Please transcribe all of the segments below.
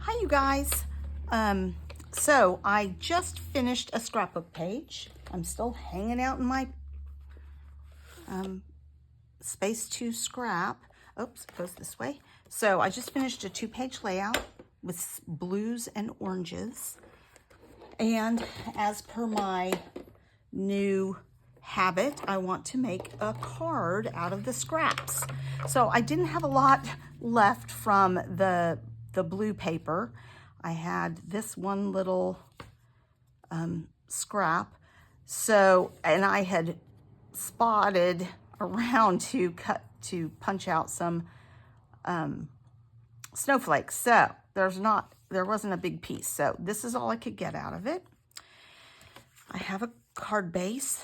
Hi, you guys. So I just finished a scrapbook page. I'm still hanging out in my Space 2 scrap. Oops, it goes this way. So I just finished a 2-page layout with blues and oranges. And as per my new habit, I want to make a card out of the scraps. So I didn't have a lot left from the blue paper. I had this one little scrap. So, and I had spotted around to punch out some snowflakes. So there wasn't a big piece. So this is all I could get out of it. I have a card base.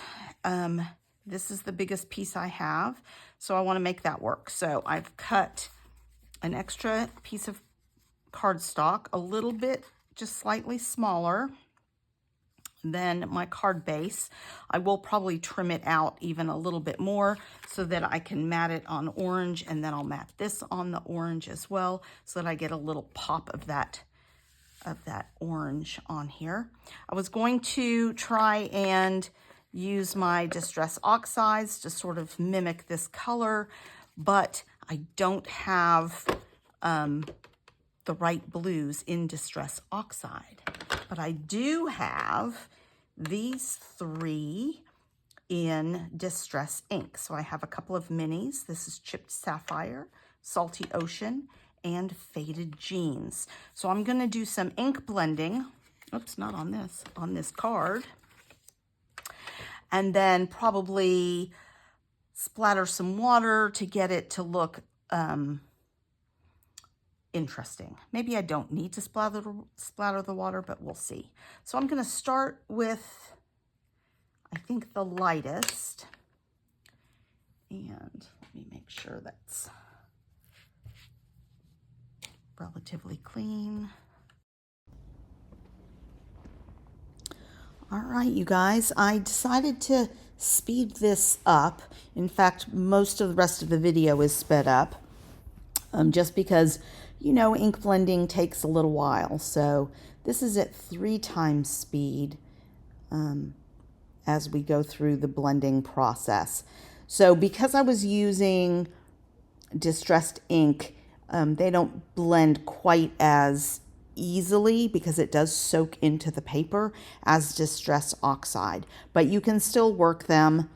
This is the biggest piece I have. So I want to make that work. So I've cut an extra piece of cardstock, a little bit, just slightly smaller than my card base. I will probably trim it out even a little bit more so that I can mat it on orange, and then I'll mat this on the orange as well so that I get a little pop of that orange on here. I was going to try and use my Distress Oxides to sort of mimic this color, but I don't have the right blues in Distress Oxide. But I do have these 3 in Distress Ink. So I have a couple of minis. This is Chipped Sapphire, Salty Ocean, and Faded Jeans. So I'm going to do some ink blending. Oops, not on this card. And then probably splatter some water to get it to look interesting. Maybe I don't need to splatter the water, but we'll see. So I'm going to start with, I think, the lightest. And let me make sure that's relatively clean. All right, you guys, I decided to speed this up. In fact, most of the rest of the video is sped up, just because, you know, ink blending takes a little while. So this is at 3 times speed as we go through the blending process. So because I was using distressed ink, they don't blend quite as easily because it does soak into the paper as Distress Oxide. But you can still work them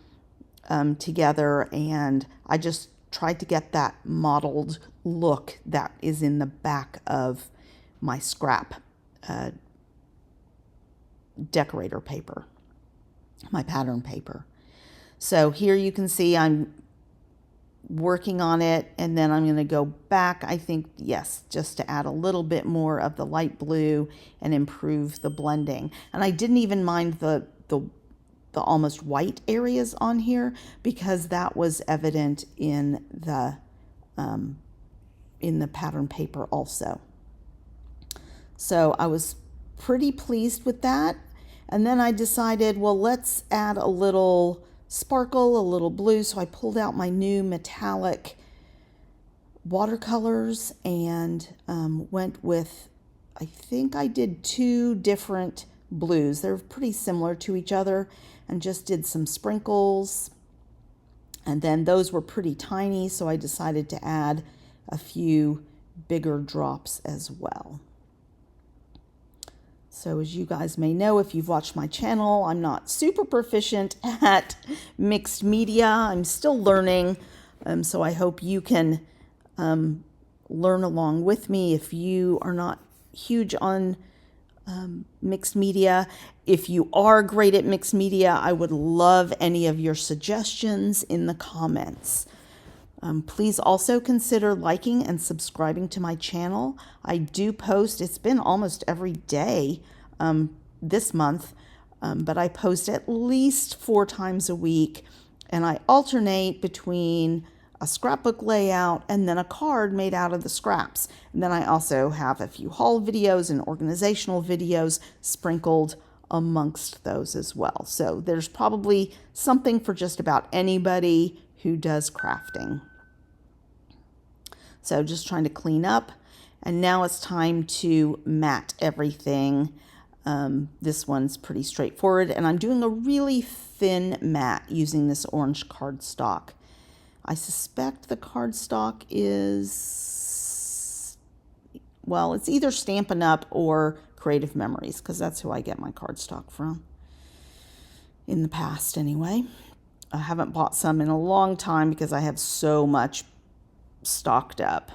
together, and I just tried to get that mottled look that is in the back of my scrap decorator paper, my pattern paper. So here you can see I'm working on it, and then I'm going to go back, I think, yes, just to add a little bit more of the light blue and improve the blending. And I didn't even mind the almost white areas on here because that was evident in the pattern paper also. So I was pretty pleased with that. And then I decided, well, let's add a little sparkle, a little blue. So I pulled out my new metallic watercolors and went with, I think I did 2 different blues. They're pretty similar to each other, and just did some sprinkles. And then those were pretty tiny, so I decided to add a few bigger drops as well. So as you guys may know, if you've watched my channel, I'm not super proficient at mixed media. I'm still learning, so I hope you can learn along with me if you are not huge on mixed media. If you are great at mixed media, I would love any of your suggestions in the comments. Please also consider liking and subscribing to my channel. I do post, it's been almost every day this month, but I post at least 4 times a week, and I alternate between a scrapbook layout and then a card made out of the scraps. And then I also have a few haul videos and organizational videos sprinkled amongst those as well. So there's probably something for just about anybody who does crafting. So just trying to clean up. And now it's time to mat everything. This one's pretty straightforward, and I'm doing a really thin mat using this orange cardstock. I suspect the cardstock is, well, it's either Stampin' Up! Or Creative Memories, because that's who I get my cardstock from. In the past, anyway. I haven't bought some in a long time because I have so much stocked up.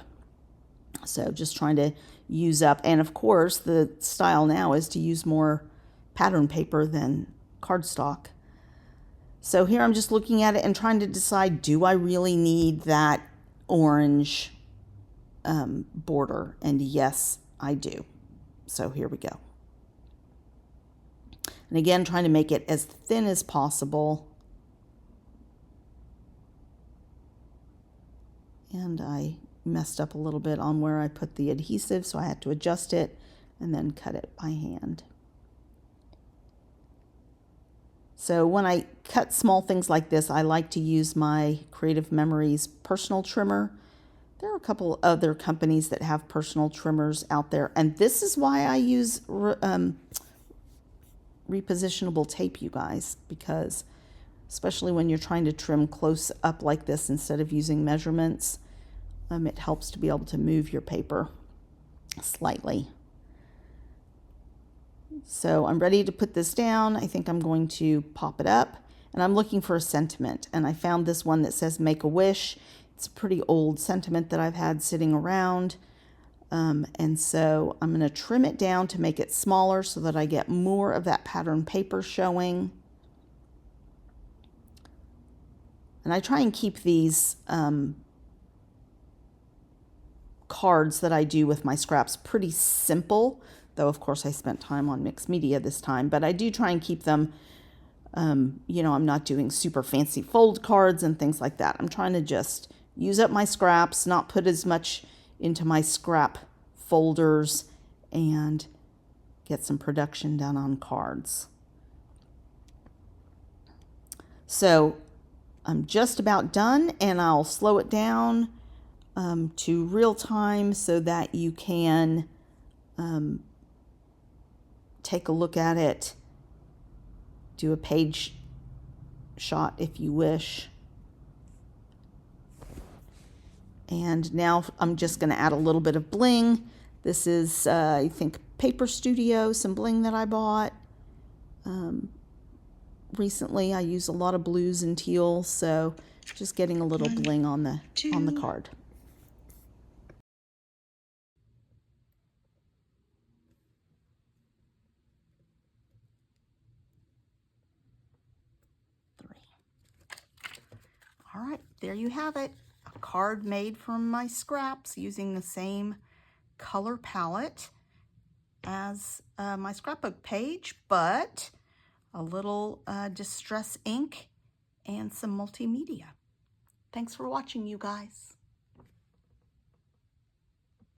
So just trying to use up. And of course, the style now is to use more pattern paper than cardstock. So here I'm just looking at it and trying to decide, do I really need that orange border? And yes, I do. So here we go. And again, trying to make it as thin as possible. And I messed up a little bit on where I put the adhesive, so I had to adjust it and then cut it by hand. So when I cut small things like this, I like to use my Creative Memories personal trimmer. There are a couple other companies that have personal trimmers out there, and this is why I use repositionable tape, you guys, because especially when you're trying to trim close up like this instead of using measurements, it helps to be able to move your paper slightly. So I'm ready to put this down. I think I'm going to pop it up, and I'm looking for a sentiment, and I found this one that says Make a Wish. It's a pretty old sentiment that I've had sitting around, and so I'm going to trim it down to make it smaller so that I get more of that pattern paper showing. And I try and keep these cards that I do with my scraps pretty simple, though of course I spent time on mixed media this time, but I do try and keep them, you know, I'm not doing super fancy fold cards and things like that. I'm trying to just use up my scraps, not put as much into my scrap folders, and get some production done on cards. So I'm just about done, and I'll slow it down to real time so that you can take a look at it, do a page shot if you wish. And now I'm just going to add a little bit of bling. This is, I think, Paper Studio, some bling that I bought recently. I use a lot of blues and teals, so just getting a little bling on the card. All right, there you have it. A card made from my scraps using the same color palette as my scrapbook page, but a little distress ink and some multimedia. Thanks for watching, you guys.